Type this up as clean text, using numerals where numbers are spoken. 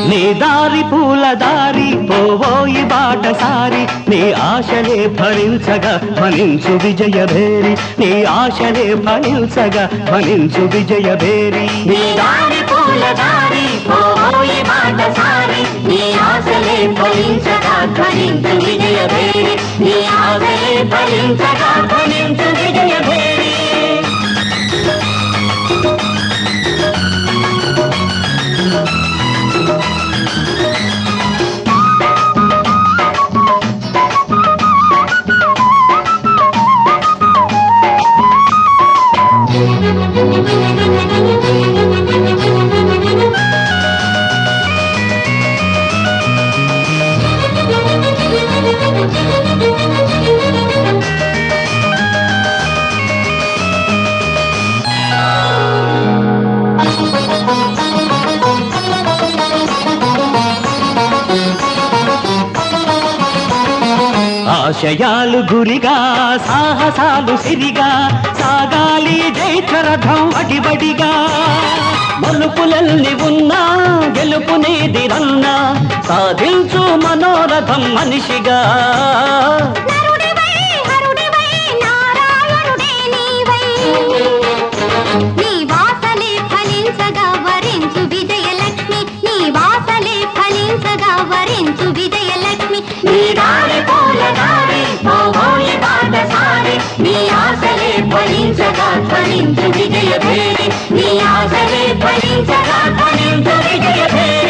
నీ దారి పూల దారి పోవోయి బాటసారి నీ ఆశలే ఫలించగా ఫలించు విజయభేరి నీ ఆశలే ఫలించగా ఫలించు విజయభేరి నీ దారి పూల దారి పోవోయి బాటసారి నీ ఆశలే ఫలించగా ఫలించు విజయభేరి నీ ఆశలే ఫలించగా ఫలించు విజయభేరి ఆశయాలు గురిగా సాహసాలు సిరిగా సాగాలి జైత్రరథం అడిబడిగా మలుపులల్లి ఉన్నా గెలుపునేదిరన్నా సాధించు మనోరథం మనిషిగా నీ వాసలే ఫలించగా వరించు విజయలక్ష్మి నీ వాసలే ఫలించగా వరించు విజయలక్ష్మి నీ దారి పూల దారి పోవోయి బాటసారి నీ ఆశలే ఫలించగా ఫలించు విజయభేరి నీ ఆశలే ఫలించగా ఫలించు విజయభేరి